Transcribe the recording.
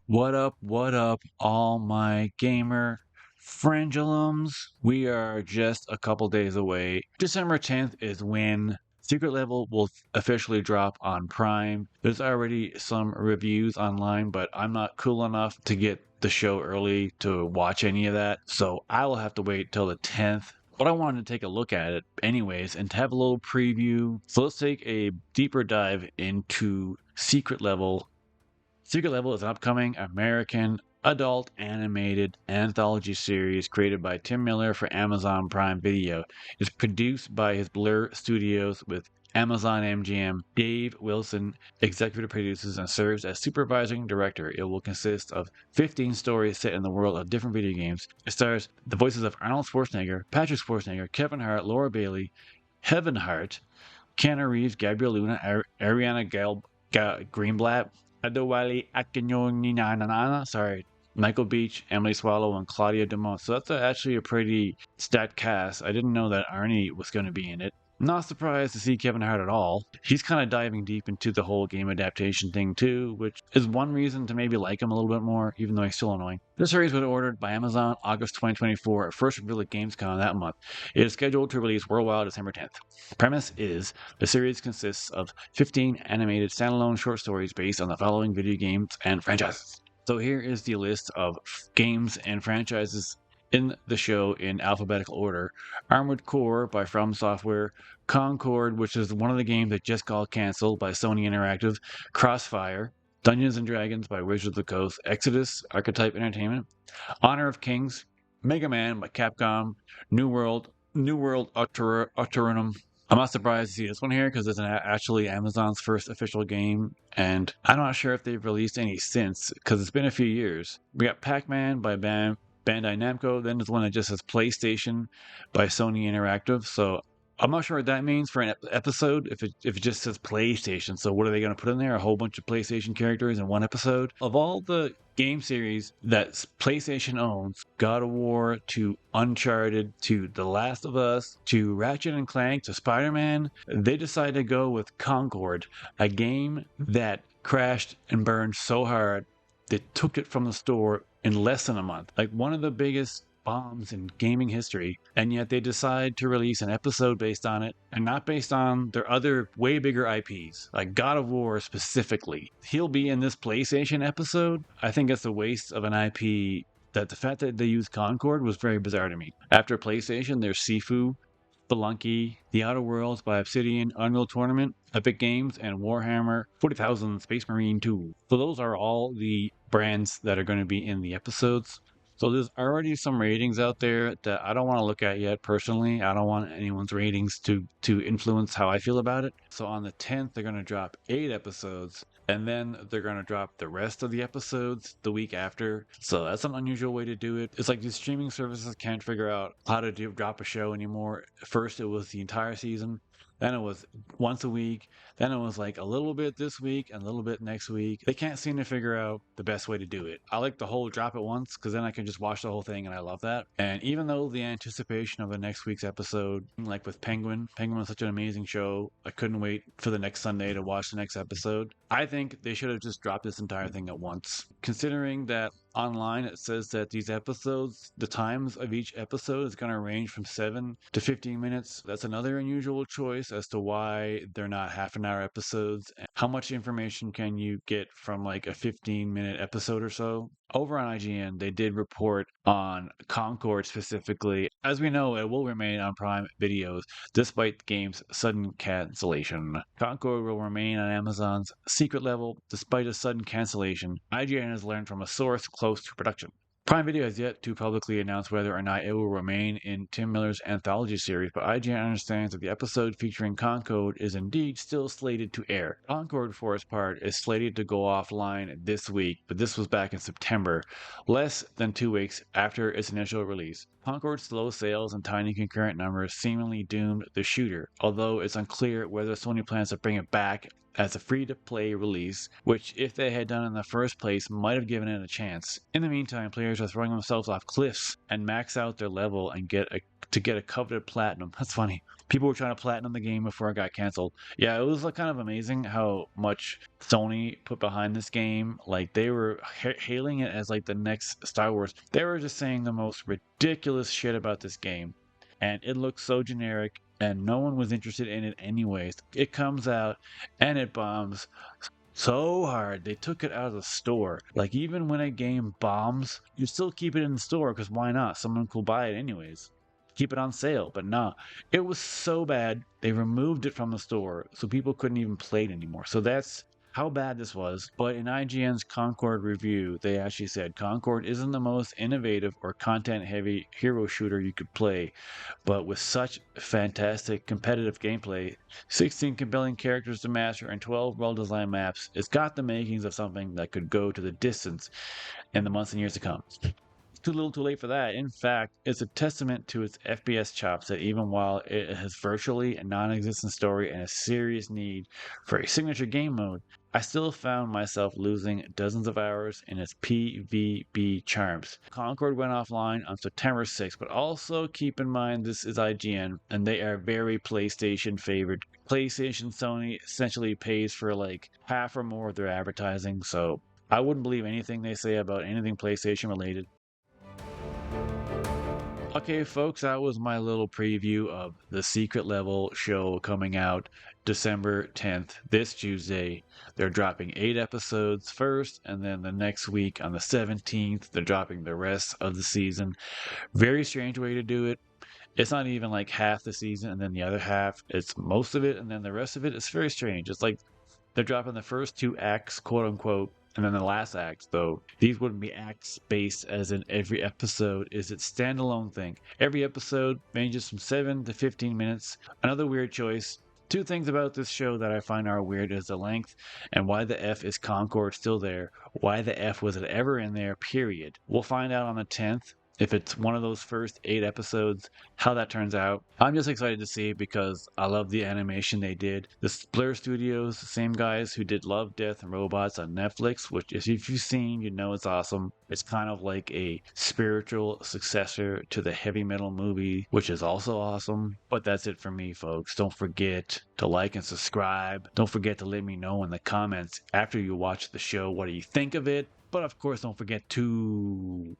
What up, all my gamer frangulums? We are just a couple days away. December 10th is when Secret Level will officially drop on Prime. There's already some reviews online, but I'm not cool enough to get the show early to watch any of that, so I will have to wait till the 10th. But I wanted to take a look at it anyways and to have a little preview. So let's take a deeper dive into Secret Level. Secret Level is an upcoming American adult animated anthology series created by Tim Miller for Amazon Prime Video. It's produced by his Blur Studios with Amazon MGM. Dave Wilson executive produces and serves as supervising director. It will consist of 15 stories set in the world of different video games. It stars the voices of Arnold Schwarzenegger, Patrick Schwarzenegger, Kevin Hart, Laura Bailey, Heaven Hart, Keanu Reeves, Gabriel Luna, Ariana Greenblatt, Adewale Akinyoninanana, sorry, Michael Beach, Emily Swallow, and Claudia Dumont. So that's actually a pretty stacked cast. I didn't know that Arnie was going to be in it. Not surprised to see Kevin Hart at all. He's kind of diving deep into the whole game adaptation thing too, which is one reason to maybe like him a little bit more, even though he's still annoying. This series was ordered by Amazon August 2024, first revealed at Gamescom that month. It is scheduled to release worldwide December 10th. The premise is the series consists of 15 animated standalone short stories based on the following video games and franchises. So here is the list of games and franchises in the show in alphabetical order. Armored Core by From Software, Concord, which is one of the games that just got canceled by Sony Interactive, Crossfire, Dungeons and Dragons by Wizards of the Coast, Exodus, Archetype Entertainment, Honor of Kings, Mega Man by Capcom, New World Autorenum. I'm not surprised to see this one here because it's actually Amazon's first official game, and I'm not sure if they've released any since because it's been a few years. We got Pac-Man by Bandai Namco, then there's one that just says PlayStation by Sony Interactive, so I'm not sure what that means for an episode if it just says PlayStation. So what are they going to put in there? A whole bunch of PlayStation characters in one episode? Of all the game series that PlayStation owns, God of War to Uncharted to The Last of Us to Ratchet and Clank to Spider-Man, they decided to go with Concord, a game that crashed and burned so hard they took it from the store in less than a month. Like one of the biggest bombs in gaming history, and yet they decide to release an episode based on it and not based on their other way bigger IPs, like God of War specifically. He'll be in this PlayStation episode. I think it's a waste of an IP. That the fact that they used Concord was very bizarre to me. After PlayStation, there's Sifu, Spelunky, The Outer Worlds by Obsidian, Unreal Tournament, Epic Games, and Warhammer 40,000 Space Marine 2. So those are all the brands that are going to be in the episodes. So there's already some ratings out there that I don't want to look at yet personally. I don't want anyone's ratings to influence how I feel about it. So on the 10th, they're going to drop 8 episodes, and then they're going to drop the rest of the episodes the week after. So that's an unusual way to do it. It's like these streaming services can't figure out how to drop a show anymore. First, it was the entire season. Then it was once a week. Then it was like a little bit this week and a little bit next week. They can't seem to figure out the best way to do it. I like the whole drop it once because then I can just watch the whole thing and I love that. And even though the anticipation of the next week's episode, like with Penguin was such an amazing show. I couldn't wait for the next Sunday to watch the next episode. I think they should have just dropped this entire thing at once. Considering that online it says that these episodes, the times of each episode is going to range from 7 to 15 minutes. That's another unusual choice as to why they're not half an hour episodes. How much information can you get from like a 15-minute episode or so? Over on IGN, they did report on Concord specifically. As we know, it will remain on Prime Videos despite the game's sudden cancellation. Concord will remain on Amazon's Secret Level despite a sudden cancellation. IGN has learned from a source close to production. Prime Video has yet to publicly announce whether or not it will remain in Tim Miller's anthology series, but IGN understands that the episode featuring Concord is indeed still slated to air. Concord, for its part, is slated to go offline this week, but this was back in September, less than 2 weeks after its initial release. Concord's slow sales and tiny concurrent numbers seemingly doomed the shooter, although it's unclear whether Sony plans to bring it back as a free-to-play release, which if they had done in the first place might have given it a chance. In the meantime, players are throwing themselves off cliffs and max out their level and get a coveted platinum. That's funny. People were trying to platinum the game before it got canceled. Yeah, it was like kind of amazing how much Sony put behind this game. Like they were hailing it as like the next Star Wars. They were just saying the most ridiculous shit about this game, and it looked so generic, and no one was interested in it anyways. It comes out and it bombs so hard they took it out of the store. Like even when a game bombs, you still keep it in the store because why not? Someone could buy it anyways. Keep it on sale, but nah, it was so bad they removed it from the store so people couldn't even play it anymore. So that's how bad this was. But in IGN's Concord review, they actually said Concord isn't the most innovative or content heavy hero shooter you could play, but with such fantastic competitive gameplay, 16 compelling characters to master, and 12 well designed maps, it's got the makings of something that could go to the distance in the months and years to come. Too little too late for that. In fact, it's a testament to its FPS chops that even while it has virtually a non-existent story and a serious need for a signature game mode, I still found myself losing dozens of hours in its PvP charms. Concord went offline on September 6th, but also keep in mind this is IGN and they are very PlayStation favored. PlayStation Sony essentially pays for like half or more of their advertising, so I wouldn't believe anything they say about anything PlayStation related. Okay, folks, that was my little preview of the Secret Level show coming out December 10th, this Tuesday. They're dropping 8 episodes first, and then the next week on the 17th, they're dropping the rest of the season. Very strange way to do it. It's not even like half the season, and then the other half, it's most of it, and then the rest of it. It's very strange. It's like they're dropping the first 2 acts, quote unquote, and then the last act, though. These wouldn't be acts based as in every episode is its standalone thing. Every episode ranges from 7 to 15 minutes. Another weird choice. 2 things about this show that I find are weird is the length and why the F is Concord still there. Why the F was it ever in there, period. We'll find out on the 10th if it's one of those first 8 episodes, how that turns out. I'm just excited to see it because I love the animation they did. The Blur Studios, the same guys who did Love, Death, and Robots on Netflix, which if you've seen, you know it's awesome. It's kind of like a spiritual successor to the heavy metal movie, which is also awesome. But that's it for me, folks. Don't forget to like and subscribe. Don't forget to let me know in the comments after you watch the show what do you think of it. But of course, don't forget to